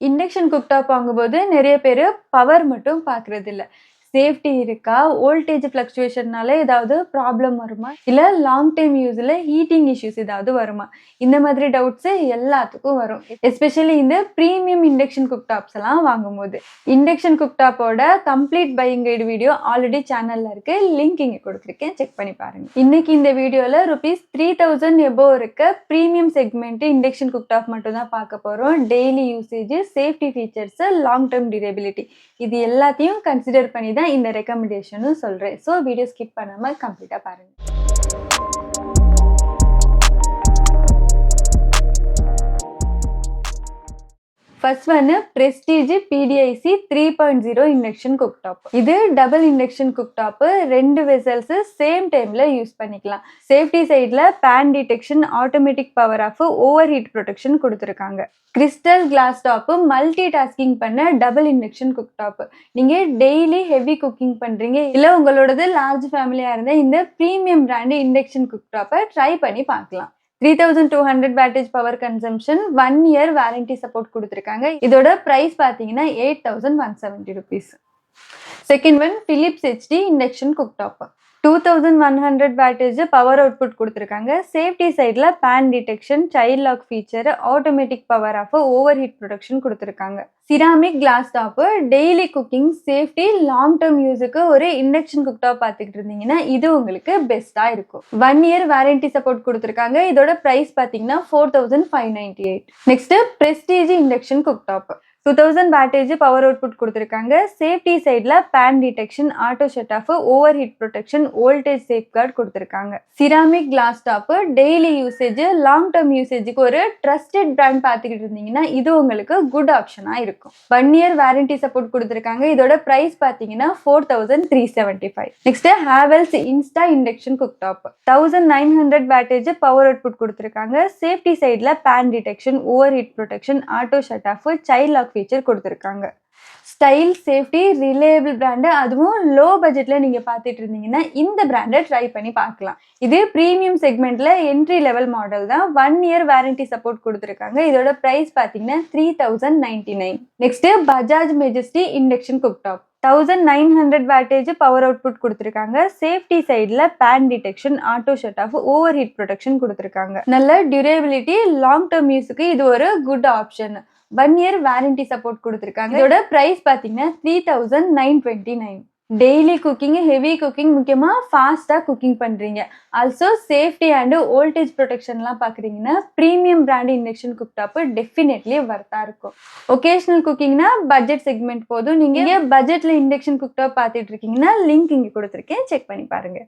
Induction cooktop வாங்கும்போது நிறைய பேர் பவர் மட்டும் பார்க்கறது இல்ல. சேஃப்டி இருக்கா? வோல்டேஜ் ஃப்ளக்சுவேஷன்னால ஏதாவது ப்ராப்ளம் வருமா? இல்ல லாங் டைம் யூஸ்ல ஹீட்டிங் இஷ்யூஸ் ஏதாவது வருமா? இந்த மாதிரி டவுட்ஸ் எல்லாத்துக்கும் வரும். எஸ்பெஷலி இந்த பிரீமியம் இண்டக்ஷன் குக்டாப்ஸ் எல்லாம் வாங்கும்போது. இண்டக்ஷன் குக்டாப்போட complete buying guide video already சேனல்ல இருக்கு. லிங்க் இங்க கொடுத்துருக்கேன். செக் பண்ணி பாருங்க. இன்னைக்கு இந்த வீடியோல ₹3000 எபோவ் இருக்க பிரீமியம் செக்மெண்ட் இண்டக்ஷன் குக்டாப் மட்டும் தான் பார்க்க போறோம். Daily usage, safety features, long term durability இது எல்லாத்தையும் கன்சிடர் பண்ணி தான் இந்த ரெக்கமெண்டேஷனும் சொல்றேன். ஸோ வீடியோ ஸ்கிப் பண்ணாம கம்ப்ளீட்டா பாருங்க. ஃபர்ஸ்ட் ஒன்னு பிரஸ்டீஜ் PDIC 3.0 இண்டக்ஷன் குக்டாப். இது double induction cooktop. 2 vessels same டைம்ல யூஸ் பண்ணிக்கலாம். சேஃப்டி சைட்ல pan detection, automatic power off, over heat protection கொடுத்துருக்காங்க. Crystal glass top, multi tasking பண்ண டபுள் இண்டக்ஷன் குக்டாப். நீங்க டெய்லி ஹெவி குக்கிங் பண்றீங்க, இல்ல உங்களோடது லார்ஜ் ஃபேமிலியா இருந்தா இந்த பிரீமியம் பிராண்ட் இண்டக்ஷன் குக்டாப்பை ட்ரை பண்ணி பார்க்கலாம். 3200 wattage power consumption, 1 year warranty support கொடுத்துருக்காங்க. இதோட பிரைஸ் பார்த்தீங்கன்னா ₹8170. Second one Philips HD induction cooktop. 2100 wattage power output கொடுத்துருக்காங்க. சேஃப்டி சைடில் pan detection, child lock feature, automatic power off, over heat protection கொடுத்துருக்காங்க. Ceramic glass top. Daily cooking, safety, long term யூஸுக்கு ஒரு induction cooktop பார்த்துக்கிட்டு இருந்தீங்கன்னா இது உங்களுக்கு பெஸ்டா இருக்கும். 1 year வாரண்டி சப்போர்ட் கொடுத்துருக்காங்க. இதோட பிரைஸ் பார்த்தீங்கன்னா ₹4598. Next Prestige induction cooktop. 2000 wattage power output கொடுத்துருக்காங்க. சேஃப்டி சைடில் pan detection, auto shut off, over heat protection, voltage safeguard கொடுத்துருக்காங்க. Ceramic glass top. Daily usage, long term யூசேஜுக்கு ஒரு ட்ரஸ்டட் பிராண்ட் பார்த்துக்கிட்டு இருந்தீங்கன்னா இது உங்களுக்கு குட் ஆப்ஷனா இருக்கும். 1 year வாரண்டி சப்போர்ட் கொடுத்துருக்காங்க. இதோட பிரைஸ் பார்த்தீங்கன்னா ₹4375. Next Havells Insta induction cooktop. 1900 wattage power output கொடுத்துருக்காங்க. சேஃப்டி சைடில் pan detection, over heat protection, auto shut off, child lock feature கொடுத்துருக்காங்க. Style, safety, reliable brand. அதுவும் லோ பட்ஜெட்ல நீங்க பார்த்துட்டு இருந்தீங்கன்னா இந்த பிராண்டை ட்ரை பண்ணி பார்க்கலாம். இது பிரீமியம் செக்மெண்ட்ல என்ட்ரி லெவல் மாடல் தான். 1 year வாரண்டி சப்போர்ட் கொடுத்துருக்காங்க. இதோட பிரைஸ் பார்த்தீங்கன்னா ₹3099. Next Bajaj Majesty induction cooktop. 1900 wattage power output கொடுத்துருக்காங்க. சேஃப்டி சைடில் pan detection, auto shut off, over heat protection கொடுத்துருக்காங்க. நல்ல டியூரபிலிட்டி, லாங் டர்ம் யூஸுக்கு இது ஒரு good option. 1 year warranty support கொடுத்துருக்காங்க. இதோட பிரைஸ் பார்த்தீங்கன்னா ₹3929. டெய்லி குக்கிங், ஹெவி குக்கிங், முக்கியமாக ஃபாஸ்ட்டாக குக்கிங் பண்ணுறீங்க, ஆல்சோ சேஃப்டி அண்ட் வோல்டேஜ் ப்ரொடெக்ஷன்லாம் பார்க்குறீங்கன்னா ப்ரீமியம் பிராண்ட் இண்டக்ஷன் குக்டாப்பு டெஃபினெட்லி வர்த்தாக இருக்கும். ஒகேஷ்னல் குக்கிங்னா பட்ஜெட் செக்மெண்ட் போதும். நீங்கள் பட்ஜெட்டில் இண்டக்ஷன் குக்டாப் பார்த்துட்டு இருக்கீங்கன்னா லிங்க் இங்கே கொடுத்துருக்கேன். செக் பண்ணி பாருங்கள்.